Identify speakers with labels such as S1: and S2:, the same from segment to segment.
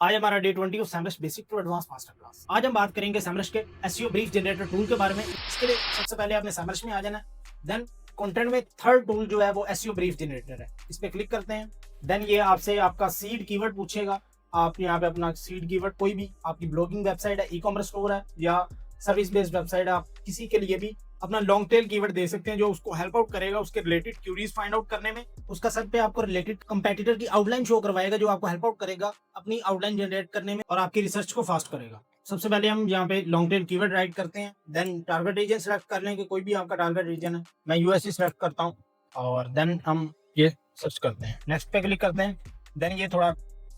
S1: आज हमारा day 20 of SEMrush basic to advance master class. आज हम बात करेंगे SEMrush के एसईओ ब्रीफ जनरेटर टूल के बारे में। इसके लिए सबसे पहले आपने SEMrush में आ जाना है। देन कंटेंट में थर्ड टूल जो है वो एसईओ ब्रीफ जनरेटर है, इस पे क्लिक करते हैं। देन ये आपसे आपका सीड कीवर्ड पूछेगा। आप यहाँ पे अपना सीड कीवर्ड, कोई भी आपकी ब्लॉगिंग वेबसाइट है, ई कॉमर्स स्टोर है या सर्विस बेस्ड वेबसाइट है, आप किसी के लिए भी अपना लॉन्ग टेल कीवर्ड दे सकते हैं जो उसको हेल्प आउट करेगा उसके रिलेटेड क्यूरीज फाइंड आउट करने में। उसका सब पे आपको रिलेटेड कंपेटिटर की आउटलाइन शो करवाएगा जो आपको हेल्प आउट करेगा अपनी आउटलाइन जनरेट करने में और आपकी रिसर्च को फास्ट करेगा। सबसे पहले हम यहाँ पे लॉन्ग टेल कीवर्ड राइट करते हैं। देन टारगेट रीजन सेलेक्ट कर लेंगे, कोई भी आपका टारगेट रीजन है। मैं यूएसए सेलेक्ट करता हूँ और देन हम ये सर्च करते हैं। नेक्स्ट पे क्लिक करते हैं। देन ये थोड़ा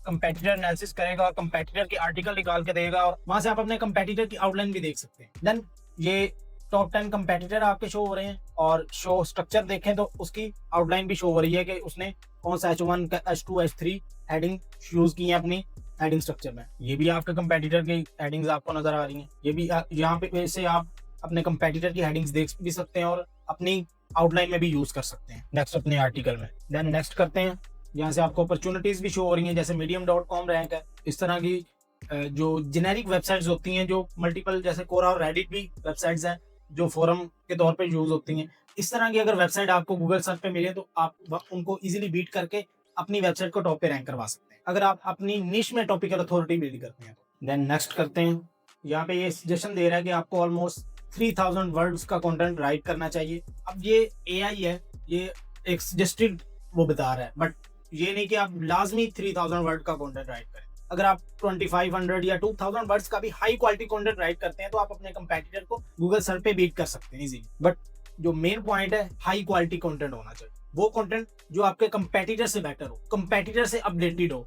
S1: कंपेटिटर एनालिसिस करेगा और कंपेटिटर के आर्टिकल निकाल के देगा और वहां से आप अपने कंपेटिटर की आउटलाइन भी देख सकते हैं। देन ये टॉप 10 कंपेटिटर आपके शो हो रहे हैं और शो स्ट्रक्चर देखें तो उसकी आउटलाइन भी शो हो रही है कि उसने कौन सा H1 H2 H3 heading use की है अपनी हेडिंग स्ट्रक्चर में। ये भी आपके कंपेटिटर की हेडिंग्स आपको नजर आ रही हैं। ये भी यहाँ पे वैसे आप अपने कंपेटिटर की हेडिंग्स देख भी सकते हैं और अपनी आउटलाइन में भी यूज कर सकते हैं नेक्स्ट अपने आर्टिकल में। देन नेक्स्ट करते हैं। यहाँ से आपको अपॉर्चुनिटीज भी शो हो रही हैं, जैसे medium.com रैंक है। इस तरह की जो जेनेरिक वेबसाइट्स होती हैं जो मल्टीपल, जैसे कोरा और रेडिट भी वेबसाइट्स हैं जो फोरम के तौर पे यूज होती हैं। इस तरह की अगर वेबसाइट आपको गूगल सर्च पे मिले तो आप उनको इजीली बीट करके अपनी वेबसाइट को टॉप पे रैंक करवा सकते हैं अगर आप अपनी निश में टॉपिकल अथॉरिटी बिल्ड करते हैं तो। देन नेक्स्ट करते हैं। यहाँ पे ये सजेशन दे रहा है कि आपको ऑलमोस्ट 3000 वर्ड्स का कंटेंट राइट करना चाहिए। अब ये एआई है, ये एक सजेस्टेड वो बता रहा है, बट ये नहीं कि आप लाजमी 3000 वर्ड का कंटेंट राइट करें। अगर आप 2500 या 2000 वर्ड्स का भी हाई क्वालिटी कंटेंट राइट करते हैं तो आप अपने कंपेटिटर को गूगल सर्च पे बीट कर सकते हैं इजीली। बट जो मेन पॉइंट है, हाई क्वालिटी कंटेंट होना चाहिए, वो कंटेंट जो आपके कंपेटिटर से बेटर हो, कंपेटिटर से अपडेटेड हो।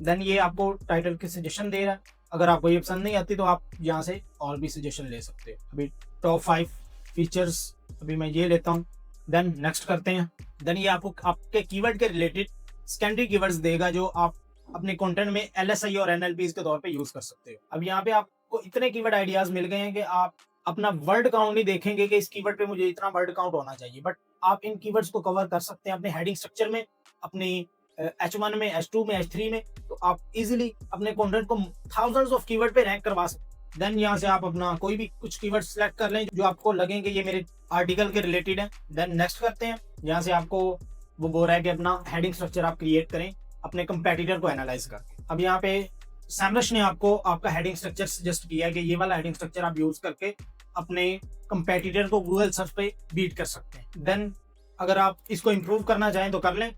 S1: देन ये आपको टाइटल की सजेशन दे रहा है। अगर आपको ये पसंद नहीं आती तो आप यहाँ से और भी सजेशन ले सकते हो। अभी टॉप 5 फीचर्स अभी मैं ये लेता हूँ। देन नेक्स्ट करते हैं। देन ये आपको आपके कीवर्ड के रिलेटेड सेकेंडरी कीवर्ड्स देगा जो आप अपने कंटेंट में LSI और NLP के तौर पे यूज कर सकते हो। अब यहाँ पे आपको इतने कीवर्ड आइडियाज मिल गए हैं कि आप अपना वर्ड काउंट नहीं देखेंगे कि इस कीवर्ड पे मुझे इतना वर्ड काउंट होना चाहिए, बट आप इन कीवर्ड्स को कवर कर सकते हैं अपने हेडिंग स्ट्रक्चर में, अपनी H1 में, H2 में, H3 में। तो आप इजीली अपने कंटेंट को थाउजेंड्स ऑफ कीवर्ड पे रैंक करवा सकते हैं। देन यहाँ से आप अपना कोई भी कुछ कीवर्ड सेलेक्ट कर लें जो आपको लगेंगे ये मेरे आर्टिकल के रिलेटेड है। देन नेक्स्ट करते हैं। यहाँ से आपको वो बोल रहा है कि अपना हेडिंग स्ट्रक्चर आप क्रिएट करें अपने कंपेटिटर को एनालाइज करके। अब यहाँ पे SEMrush ने आपको आपका हेडिंग स्ट्रक्चर सजेस्ट किया है कि ये वाला हेडिंग स्ट्रक्चर आप यूज करके अपने कंपेटिटर को गूगल सर्च पे बीट कर सकते हैं। देन अगर आप इसको इम्प्रूव करना चाहें तो कर लें,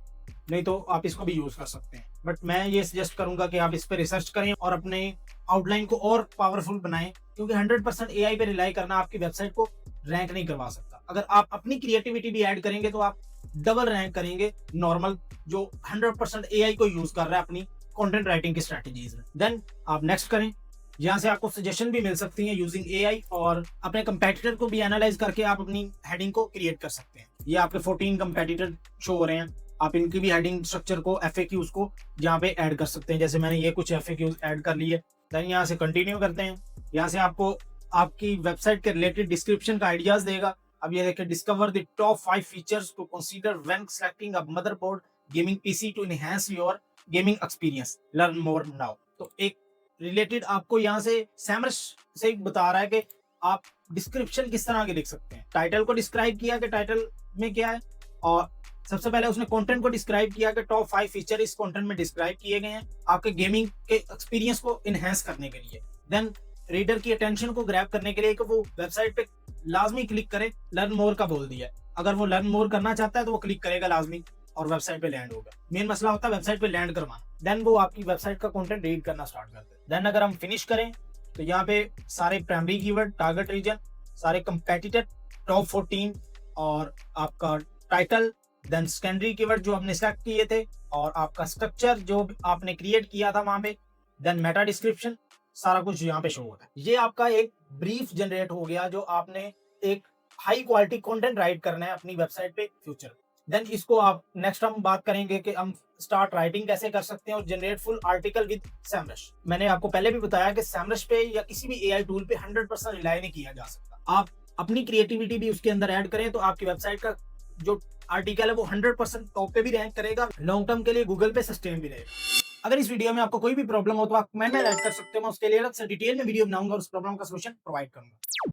S1: नहीं तो आप इसको भी यूज कर सकते हैं। बट मैं ये सजेस्ट करूंगा कि आप इस पे रिसर्च करें और अपने आउटलाइन को और पावरफुल बनाएं, क्योंकि 100% AI पे रिलाई करना आपकी वेबसाइट को रैंक नहीं करवा सकता। अगर आप अपनी क्रिएटिविटी भी ऐड करेंगे तो आप डबल रैंक करेंगे नॉर्मल जो 100% AI को यूज कर रहा है अपनी कंटेंट राइटिंग की स्ट्रेटजीज में। देन आप नेक्स्ट करें। यहाँ से आपको सजेशन भी मिल सकती है यूजिंग AI और अपने कंपेटिटर को भी एनालाइज करके आप अपनी हेडिंग को क्रिएट कर सकते हैं। ये आपके 14 कंपेटिटर शो हो रहे हैं। आप इनकी भी हेडिंग स्ट्रक्चर को, FAQs को यहाँ पे ऐड कर सकते हैं। जैसे मैंने ये कुछ FAQs ऐड कर लिए। देन यहाँ से कंटिन्यू करते हैं। यहाँ से आपको आपकी वेबसाइट के रिलेटेड डिस्क्रिप्शन का आइडियाज देगा। अब ये देखिए, discover the top 5 features to consider when selecting a motherboard gaming PC to enhance your gaming experience, learn more now. तो एक रिलेटेड आपको यहाँ से SEMrush से बता रहा है कि आप डिस्क्रिप्शन किस तरह के लिख सकते हैं। टाइटल को डिस्क्राइब किया कि टाइटल में क्या है, और सबसे पहले उसने कंटेंट को डिस्क्राइब किया कि टॉप 5 फीचर इस कंटेंट में डिस्क्राइब किए गए हैं आपके गेमिंग के एक्सपीरियंस को इनहेंस करने के लिए। देन रीडर की अटेंशन को ग्रैब करने के लिए कि वो वेबसाइट पे लाजमी क्लिक करे, लर्न मोर का बोल दिया है। अगर वो लर्न मोर करना चाहता है तो वो क्लिक करेगा लाजमी और वेबसाइट पे लैंड होगा। मेन मसला होता है वेबसाइट पे लैंड करवाना। देन वो आपकी वेबसाइट का कंटेंट रीड करना स्टार्ट करते हैं। देन अगर हम फिनिश करें तो यहाँ पे सारे प्राइमरी कीवर्ड, टारगेट रीजन, सारे कंपेटिटर, टॉप 14 और आपका टाइटल, देन सेकेंडरी कीवर्ड जो आपने सेलेक्ट किए थे और आपका स्ट्रक्चर जो आपने क्रिएट किया था वहां पे, देन मेटा डिस्क्रिप्शन, सारा कुछ यहाँ पे शो होता है। ये आपका एक ब्रीफ जनरेट हो गया जो आपने एक हाई क्वालिटी कंटेंट राइट करना है अपनी वेबसाइट पे फ्यूचर। देन इसको आप नेक्स्ट हम बात करेंगे कि हम स्टार्ट राइटिंग कैसे कर सकते हैं और generate full article with SEMrush। मैंने आपको पहले भी बताया कि SEMrush पे या किसी भी AI टूल पे 100% रिलाई नहीं किया जा सकता। आप अपनी क्रिएटिविटी भी उसके अंदर ऐड करें तो आपकी वेबसाइट का जो आर्टिकल है वो 100% टॉप पे भी रैंक करेगा, लॉन्ग टर्म के लिए गूगल पे सस्टेन भी रहेगा। अगर इस वीडियो में आपको कोई भी प्रॉब्लम हो तो आप कमेंट में ऐड कर सकते हो, मैं उसके लिए अलग से डिटेल में वीडियो बनाऊंगा और उस प्रॉब्लम का सॉल्यूशन प्रोवाइड करूंगा।